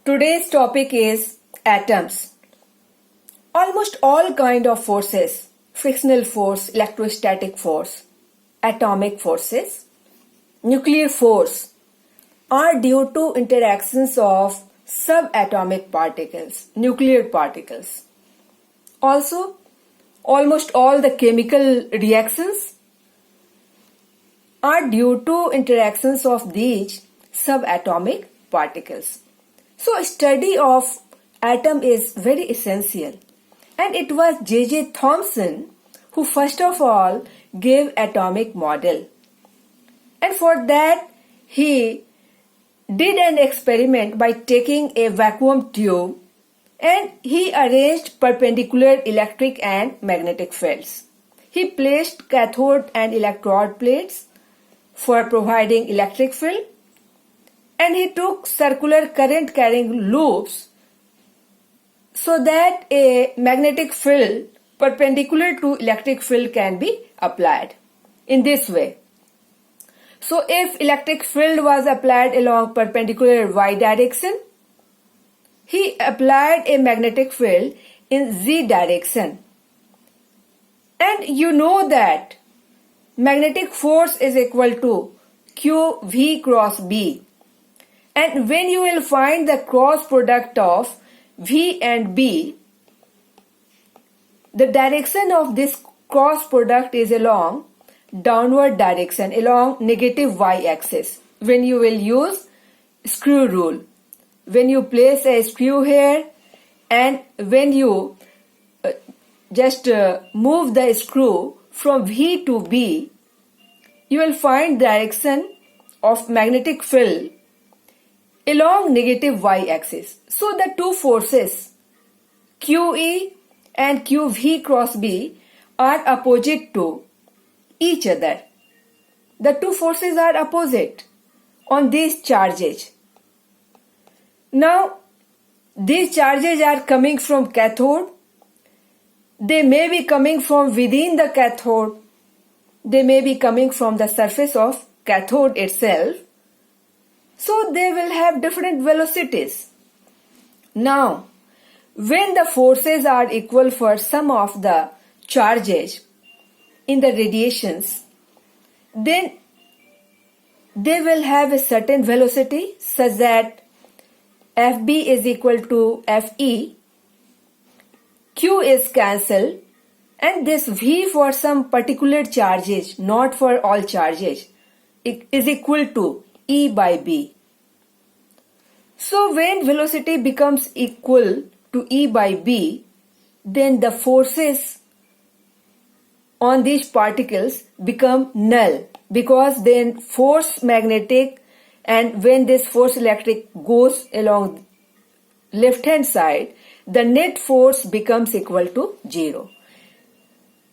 Today's topic is atoms. Almost all kind of forces, frictional force, electrostatic force, atomic forces, nuclear force, are due to interactions of subatomic particles, nuclear particles. Also, almost all the chemical reactions are due to interactions of these subatomic particles. So, study of atom is very essential, and it was J.J. Thomson who first of all gave atomic model, and for that he did an experiment by taking a vacuum tube and he arranged perpendicular electric and magnetic fields. He placed cathode and electrode plates for providing electric field, and he took circular current carrying loops so that a magnetic field perpendicular to electric field can be applied in this way. So if electric field was applied along perpendicular y direction, he applied a magnetic field in z direction. And you know that magnetic force is equal to QV cross B. And when you will find the cross product of V and B, the direction of this cross product is along downward direction, along negative y-axis. When you will use screw rule, when you place a screw here and when you just move the screw from V to B, you will find direction of magnetic field along negative y-axis. So the two forces QE and QV cross B are opposite to each other. The two forces are opposite on these charges. Now these charges are coming from cathode. They may be coming from within the cathode. They may be coming from the surface of cathode itself. So they will have different velocities. Now, when the forces are equal for some of the charges in the radiations, then they will have a certain velocity such that Fb is equal to Fe, Q is cancelled, and this V for some particular charges, not for all charges, is equal to E by B. So when velocity becomes equal to E by B, then the forces on these particles become null, because then force magnetic, and when this force electric goes along left hand side, the net force becomes equal to 0.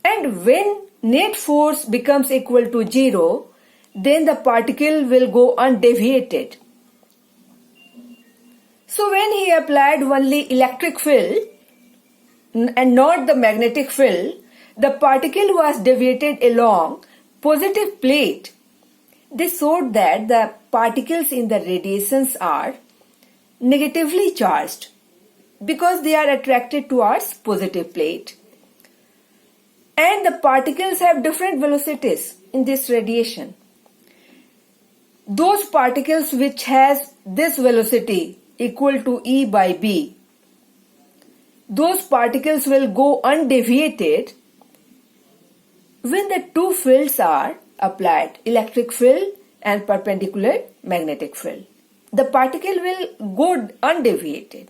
And when net force becomes equal to 0, then the particle will go undeviated. So when he applied only electric field and not the magnetic field, the particle was deviated along positive plate. This showed that the particles in the radiations are negatively charged because they are attracted towards positive plate. And the particles have different velocities in this radiation. Those particles which has this velocity equal to E by B, those particles will go undeviated when the two fields are applied, electric field and perpendicular magnetic field. The particle will go undeviated.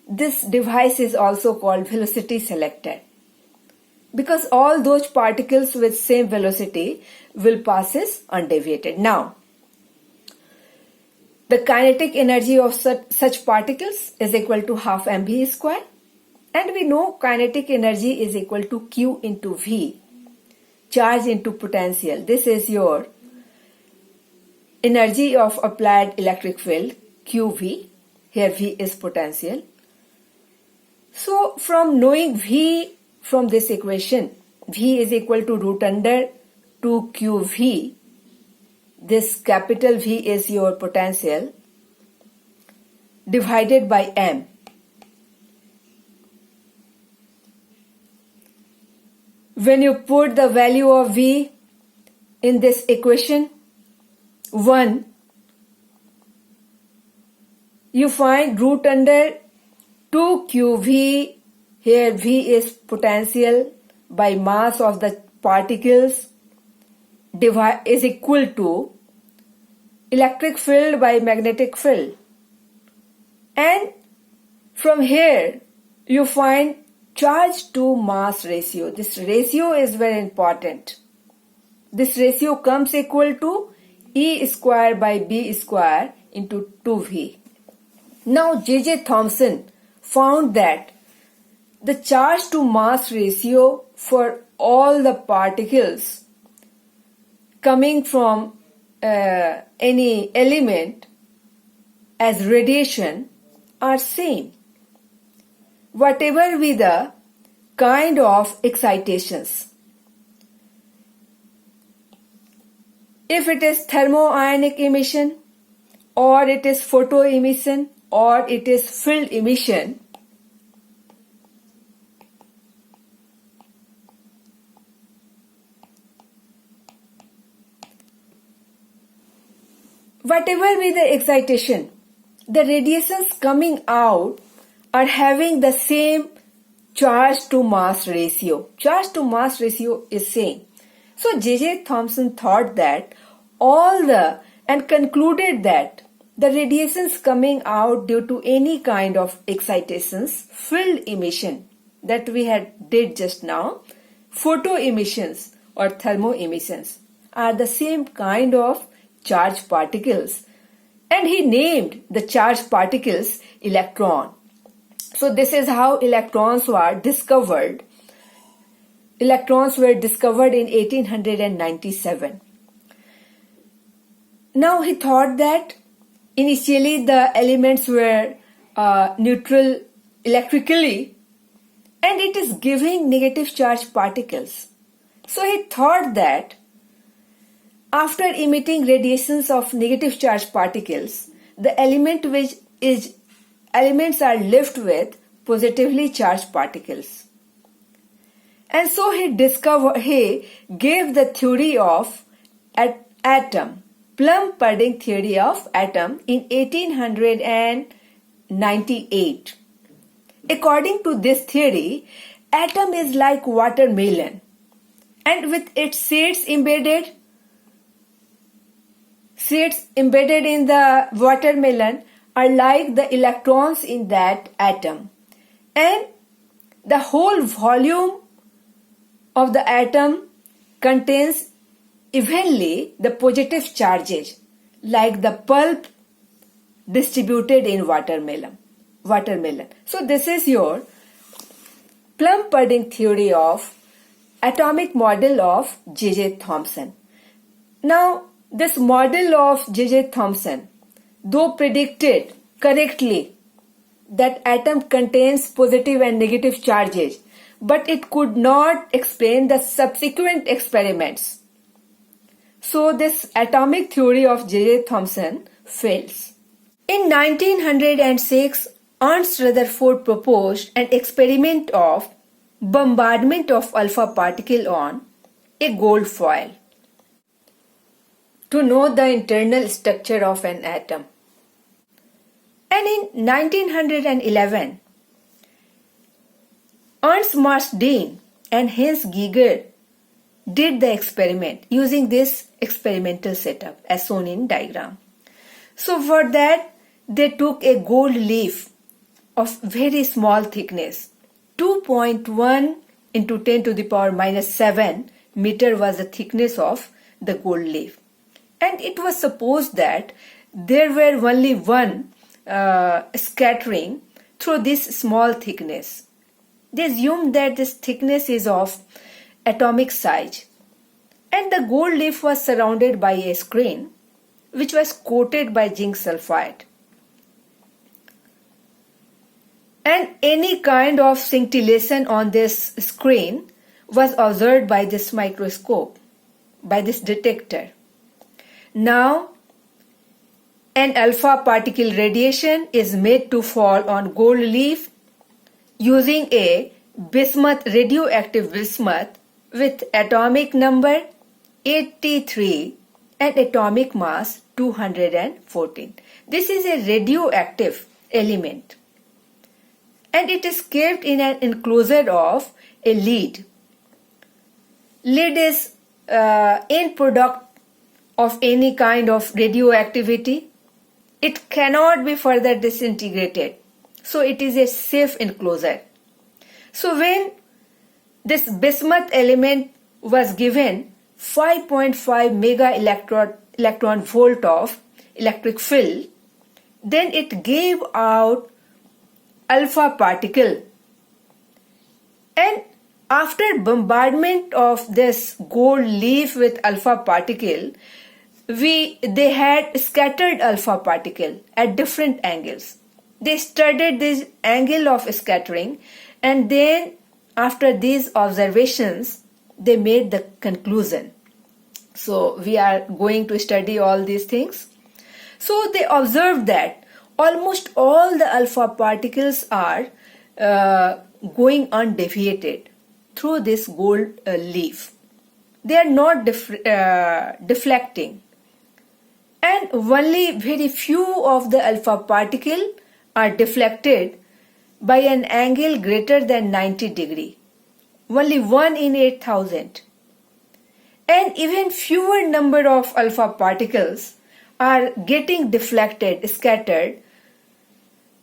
This device is also called velocity selector, because all those particles with same velocity will passes undeviated. Now, the kinetic energy of such particles is equal to half mv square, and we know kinetic energy is equal to Q into V, charge into potential. This is your energy of applied electric field, QV. Here V is potential. So from knowing V from this equation, V is equal to root under 2QV. This capital V is your potential. divided by m. When you put the value of V in this equation 1, you find root under 2qV. Here V is potential by mass of the particles is equal to electric field by magnetic field. And from here you find charge to mass ratio. This ratio is very important. This ratio comes equal to E square by B square into 2V. Now J.J. Thomson found that the charge to mass ratio for all the particles coming from any element as radiation are same, whatever be the kind of excitations. If it is thermoionic emission, or it is photo emission, or it is field emission, whatever be the excitation, the radiations coming out are having the same charge to mass ratio. Charge to mass ratio is same. So J.J. Thomson thought that and concluded that the radiations coming out due to any kind of excitations, field emission that we had did just now, photo emissions or thermo emissions are the same kind of charged particles, and he named the charged particles electron. So this is how electrons were discovered. Electrons were discovered in 1897. Now he thought that initially the elements were neutral electrically, and it is giving negative charge particles. So he thought that after emitting radiations of negative charge particles, the elements are left with positively charged particles. And so he gave the theory of atom, Plum-Pudding theory of atom in 1898. According to this theory, atom is like watermelon, and with its seeds embedded in the watermelon are like the electrons in that atom, and the whole volume of the atom contains evenly the positive charges like the pulp distributed in watermelon. So this is your Plum-Pudding theory of atomic model of J.J. Thomson. Now this model of J.J. Thomson, though predicted correctly that atom contains positive and negative charges, but it could not explain the subsequent experiments. So this atomic theory of J.J. Thomson fails. In 1906, Ernst Rutherford proposed an experiment of bombardment of alpha particle on a gold foil to know the internal structure of an atom. And in 1911, Ernst Marsden and Hans Geiger did the experiment using this experimental setup as shown in diagram. So for that, they took a gold leaf of very small thickness. 2.1 into 10 to the power minus 7 meter was the thickness of the gold leaf. And it was supposed that there were only one scattering through this small thickness. They assumed that this thickness is of atomic size, and the gold leaf was surrounded by a screen which was coated by zinc sulfide. And any kind of scintillation on this screen was observed by this microscope, by this detector. Now, an alpha particle radiation is made to fall on gold leaf using a bismuth, radioactive bismuth with atomic number 83 and atomic mass 214. This is a radioactive element and it is kept in an enclosure of a lead. Lead is end product of any kind of radioactivity. It cannot be further disintegrated. So it is a safe enclosure. So when this bismuth element was given 5.5 mega electron volt of electric field, then it gave out alpha particle. And after bombardment of this gold leaf with alpha particle, they had scattered alpha particle at different angles. They studied this angle of scattering, and then after these observations, they made the conclusion. So we are going to study all these things. So they observed that almost all the alpha particles are going undeviated through this gold leaf. They are not deflecting, and only very few of the alpha particle are deflected by an angle greater than 90 degree. Only 1 in 8,000. And even fewer number of alpha particles are getting deflected, scattered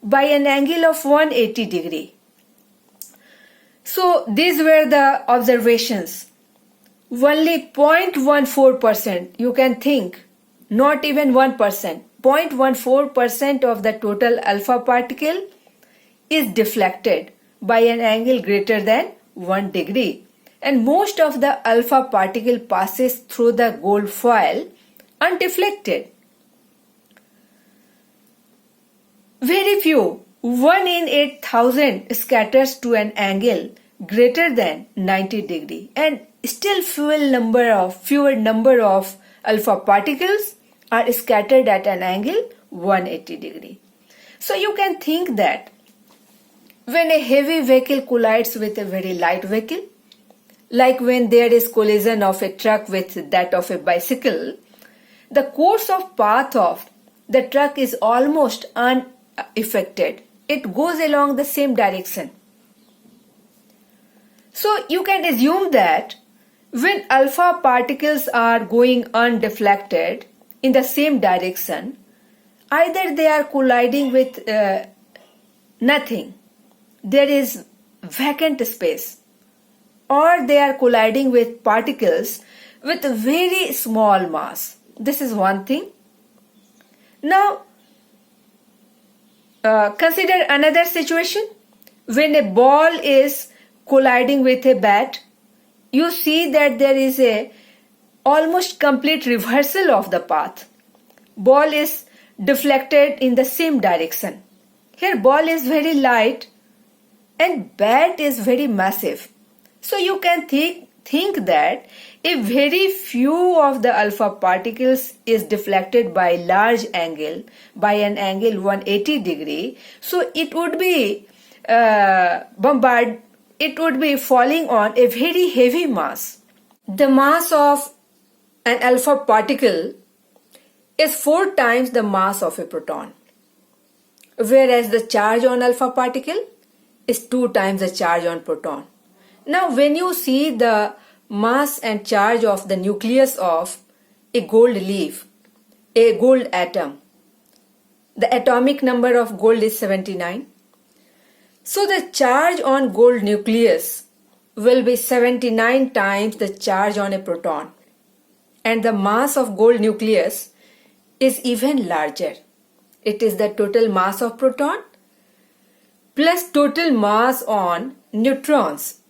by an angle of 180 degree. So these were the observations. Only 0.14%, you can think, not even 1%, 0.14% of the total alpha particle is deflected by an angle greater than 1 degree. And most of the alpha particle passes through the gold foil undeflected. Very few, 1 in 8,000 scatters to an angle greater than 90 degree, and still fewer number of alpha particles are scattered at an angle 180 degree. So you can think that when a heavy vehicle collides with a very light vehicle, like when there is collision of a truck with that of a bicycle, the course of path of the truck is almost unaffected. It goes along the same direction. So you can assume that when alpha particles are going undeflected in the same direction, either they are colliding with nothing, there is vacant space, or they are colliding with particles with a very small mass. This is one thing. Now, consider another situation. When a ball is colliding with a bat, you see that there is a almost complete reversal of the path. Ball is deflected in the same direction. Here ball is very light and bat is very massive. So you can think that if very few of the alpha particles is deflected by large angle, by an angle 180 degree, so it would be it would be falling on a very heavy mass. The mass of an alpha particle is 4 times the mass of a proton, whereas the charge on alpha particle is 2 times the charge on proton. Now when you see the mass and charge of the nucleus of a gold leaf, a gold atom, the atomic number of gold is 79. So the charge on gold nucleus will be 79 times the charge on a proton, and the mass of gold nucleus is even larger. It is the total mass of proton plus total mass on neutrons,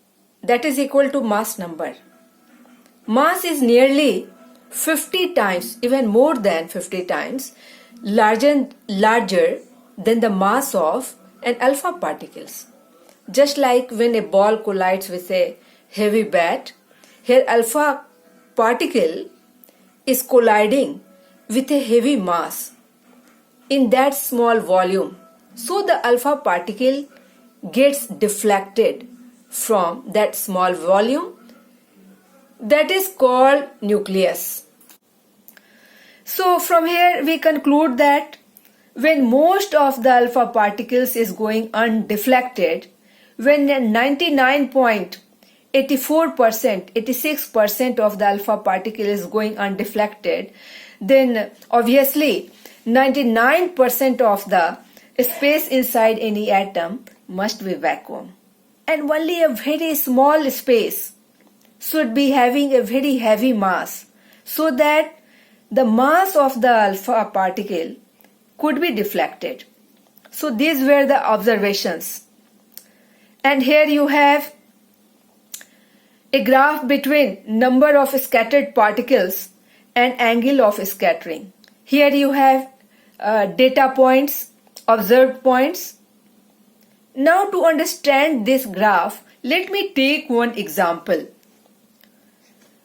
that is equal to mass number. Mass is nearly 50 times, even more than 50 times larger than the mass of an alpha particles. Just like when a ball collides with a heavy bat, here alpha particle is colliding with a heavy mass. in that small volume. So the alpha particle gets deflected from that small volume, that is called nucleus. So from here we conclude that when most of the alpha particles is going undeflected, when 99.84%, 86% of the alpha particle is going undeflected, then obviously 99% of the space inside any atom must be vacuum. And only a very small space should be having a very heavy mass, so that the mass of the alpha particle could be deflected. So these were the observations. And here you have a graph between number of scattered particles and angle of scattering. Here you have data points, observed points. Now to understand this graph, let me take one example.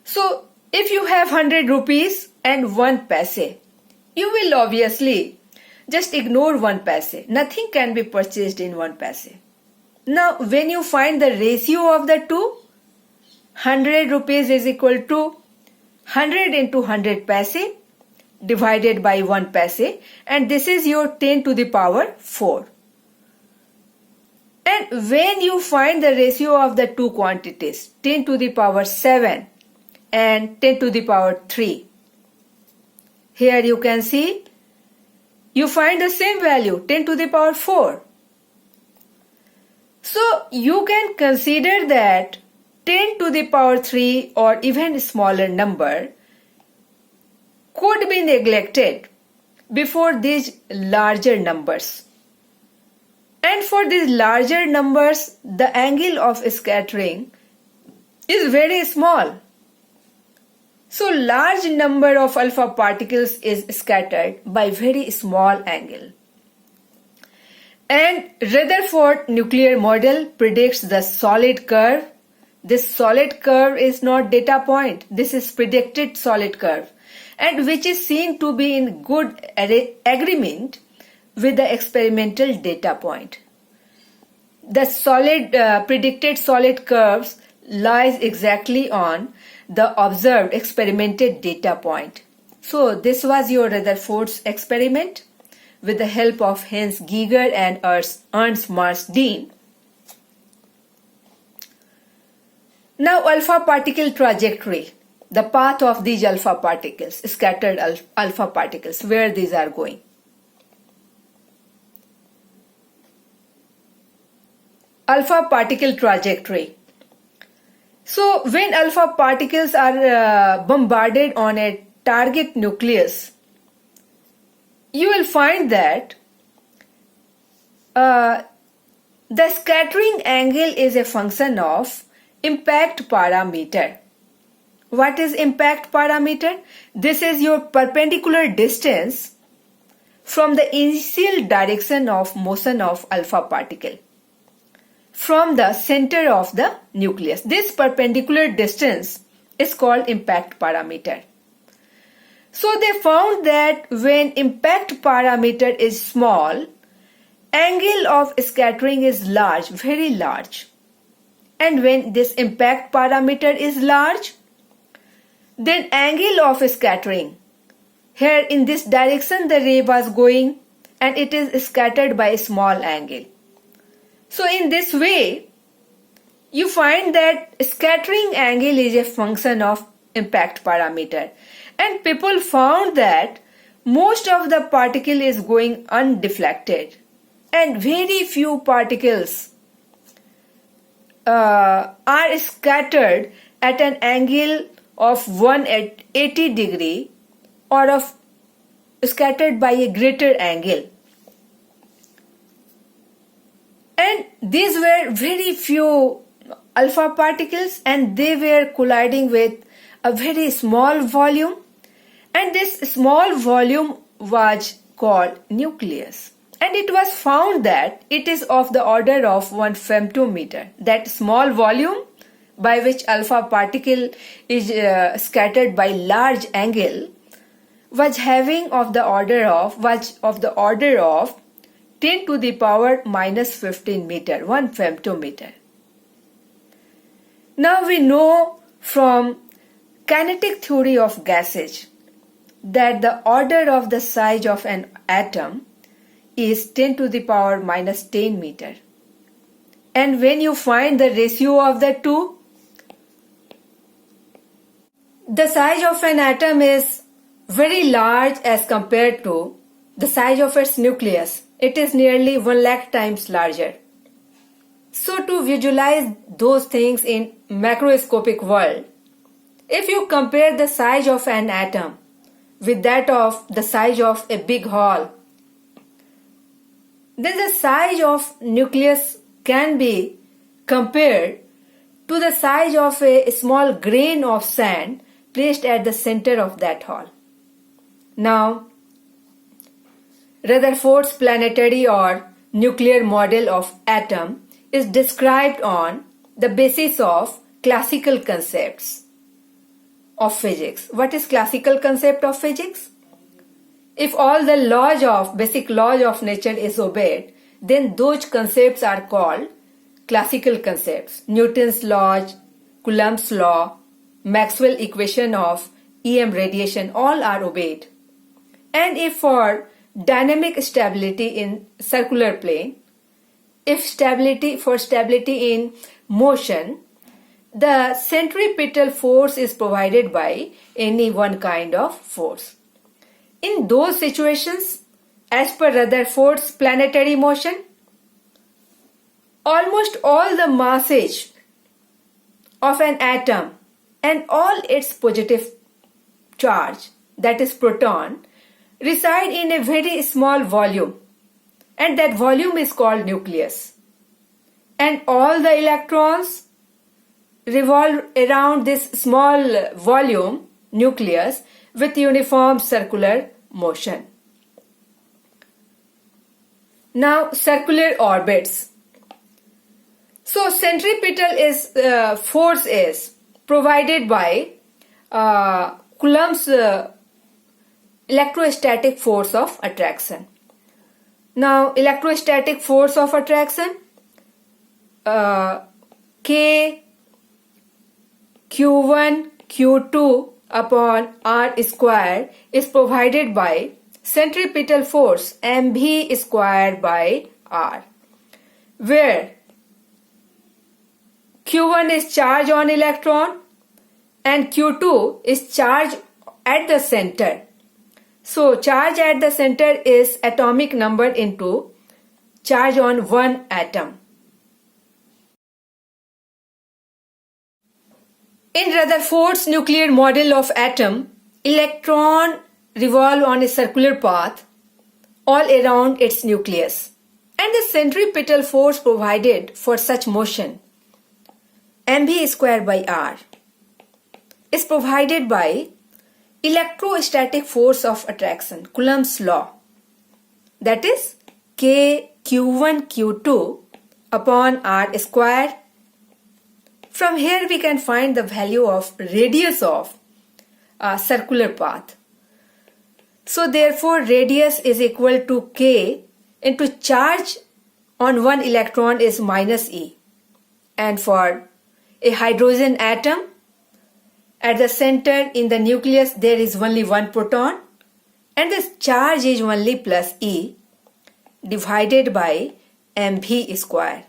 So if you have 100 rupees and 1 paise, you will obviously just ignore 1 paise. Nothing can be purchased in 1 paise. Now when you find the ratio of the two, 100 rupees is equal to 100 into 100 paise divided by 1 paise, and this is your 10 to the power 4. And when you find the ratio of the two quantities, 10 to the power 7 and 10 to the power 3, here you can see you find the same value, 10 to the power 4. So you can consider that 10 to the power 3 or even smaller number could be neglected before these larger numbers. And for these larger numbers, the angle of scattering is very small. So large number of alpha particles is scattered by very small angle. And Rutherford nuclear model predicts the solid curve. This solid curve is not data point. This is predicted solid curve, and which is seen to be in good agreement with the experimental data point. The predicted solid curves lies exactly on the observed experimental data point. So this was your Rutherford's experiment with the help of Hans Geiger and Ernst Marsden. Now alpha particle trajectory, the path of these alpha particles, scattered alpha particles, where these are going. Alpha particle trajectory. So when alpha particles are bombarded on a target nucleus, you will find that the scattering angle is a function of impact parameter. What is impact parameter? This is your perpendicular distance from the initial direction of motion of alpha particle from the center of the nucleus. This perpendicular distance is called impact parameter. So they found that when impact parameter is small, angle of scattering is large, very large. And when this impact parameter is large, then angle of scattering, here in this direction the ray was going and it is scattered by a small angle. So in this way, you find that scattering angle is a function of impact parameter. And people found that most of the particle is going undeflected and very few particles are scattered at an angle of 180 degree or of scattered by a greater angle. And these were very few alpha particles and they were colliding with a very small volume, and this small volume was called nucleus. And it was found that it is of the order of 1 femtometer. That small volume by which alpha particle is scattered by large angle was having of the order of 10 to the power minus 15 meter, 1 femtometer. Now we know from kinetic theory of gases that the order of the size of an atom is 10 to the power minus 10 meter. And when you find the ratio of the two, the size of an atom is very large as compared to the size of its nucleus. It is nearly 1 lakh times larger. So to visualize those things in macroscopic world, if you compare the size of an atom with that of the size of a big hall, then the size of nucleus can be compared to the size of a small grain of sand placed at the center of that hall. Now, Rutherford's planetary or nuclear model of atom is described on the basis of classical concepts of physics. What is classical concept of physics? If all the basic laws of nature is obeyed, then those concepts are called classical concepts. Newton's laws, Coulomb's law, Maxwell's equation of EM radiation, all are obeyed. And if for dynamic stability in circular plane, if stability in motion, the centripetal force is provided by any one kind of force. In those situations, as per Rutherford's planetary motion, almost all the masses of an atom and all its positive charge, that is proton, reside in a very small volume, and that volume is called nucleus. And all the electrons revolve around this small volume, nucleus, with uniform circular motion. Now, circular orbits. So, centripetal force is provided by Coulomb's electrostatic force of attraction. Now, electrostatic force of attraction, K Q1 Q2 upon R square is provided by centripetal force mv square by R, where Q1 is charge on electron and Q2 is charge at the center. So charge at the center is atomic number into charge on one atom. In Rutherford's nuclear model of atom, electron revolve on a circular path all around its nucleus, and the centripetal force provided for such motion, mv square by R, is provided by electrostatic force of attraction, Coulomb's law, that is K Q1 Q2 upon R square. From here we can find the value of radius of a circular path. So therefore radius is equal to K into charge on one electron is minus E. And for a hydrogen atom, at the center in the nucleus there is only one proton and the charge is only plus E divided by mv square.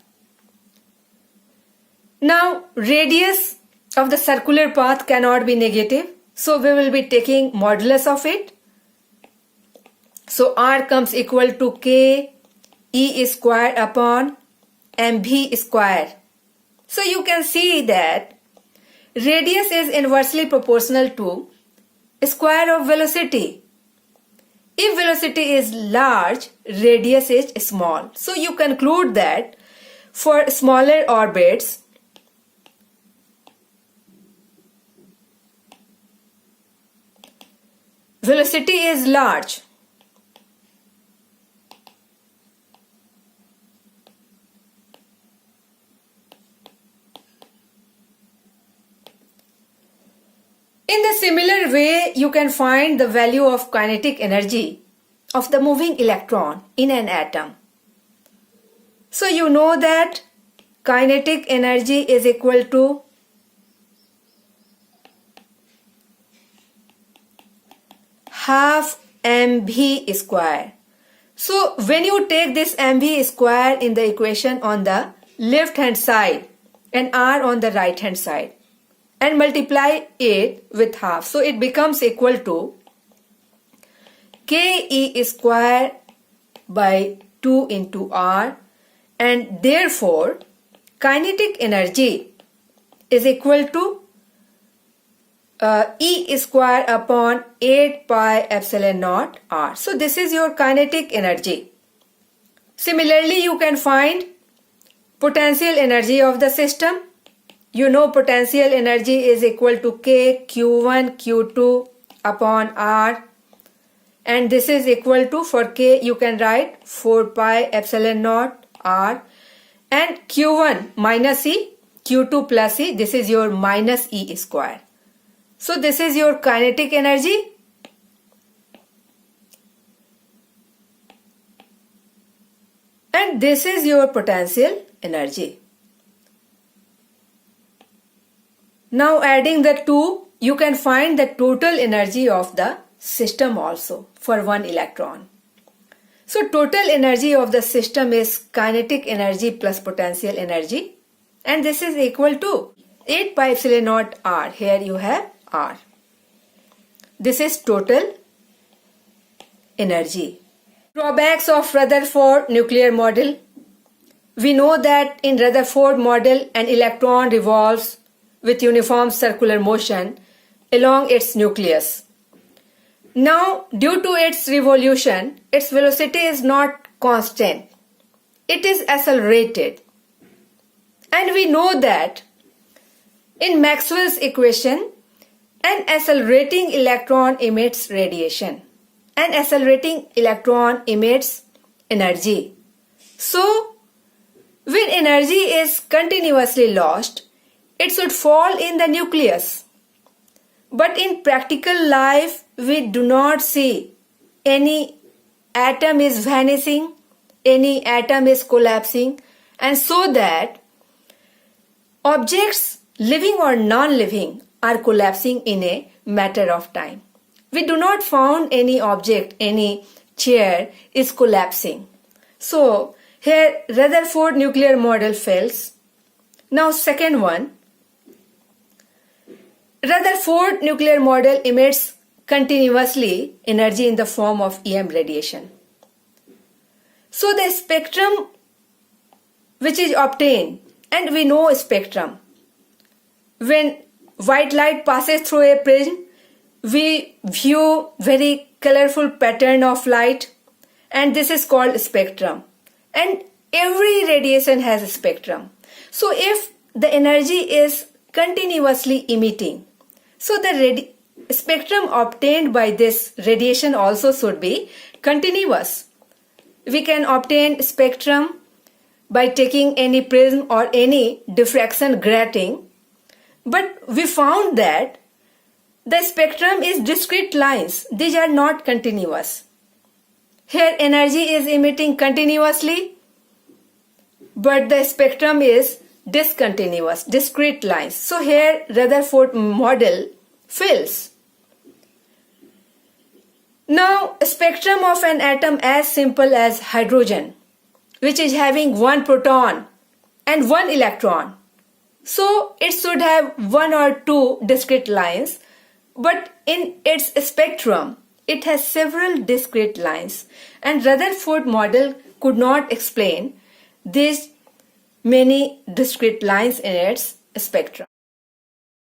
Now radius of the circular path cannot be negative, so we will be taking modulus of it. So R comes equal to K E square upon mv square. So you can see that radius is inversely proportional to square of velocity. If velocity is large, radius is small. So you conclude that for smaller orbits, velocity is large. In the similar way, you can find the value of kinetic energy of the moving electron in an atom. So you know that kinetic energy is equal to half mv square. So when you take this mv square in the equation on the left hand side and r on the right hand side and multiply it with half, so it becomes equal to ke square by 2 into r, and therefore kinetic energy is equal to E square upon 8 pi epsilon naught r. So this is your kinetic energy. Similarly, you can find potential energy of the system. You know potential energy is equal to K Q1 Q2 upon R, and this is equal to, for K you can write 4 pi epsilon naught R, and Q1 minus E, Q2 plus E, this is your minus E square. So this is your kinetic energy. And this is your potential energy. Now adding the two, you can find the total energy of the system also for one electron. So total energy of the system is kinetic energy plus potential energy, and this is equal to 8 pi epsilon naught r. Here you have r. This is total energy. Drawbacks of Rutherford nuclear model. We know that in Rutherford model an electron revolves with uniform circular motion along its nucleus. Now, due to its revolution, its velocity is not constant. It is accelerated. And we know that in Maxwell's equation, an accelerating electron emits radiation. An accelerating electron emits energy. So, when energy is continuously lost, it should fall in the nucleus. But in practical life, we do not see any atom is vanishing, any atom is collapsing, and so that objects, living or non-living, are collapsing in a matter of time. We do not found any object, any chair is collapsing. So here Rutherford nuclear model fails. Now second one, Rutherford nuclear model emits continuously energy in the form of EM radiation. So the spectrum which is obtained, and we know spectrum, when white light passes through a prism, we view very colorful pattern of light, and this is called spectrum. And every radiation has a spectrum. So if the energy is continuously emitting, so the spectrum obtained by this radiation also should be continuous. We can obtain spectrum by taking any prism or any diffraction grating, but we found that the spectrum is discrete lines. These are not continuous. Here energy is emitting continuously, but the spectrum is discontinuous, discrete lines. So here Rutherford model fails. Now a spectrum of an atom as simple as hydrogen, which is having one proton and one electron. So it should have one or two discrete lines, but in its spectrum it has several discrete lines, and Rutherford model could not explain these many discrete lines in its spectrum.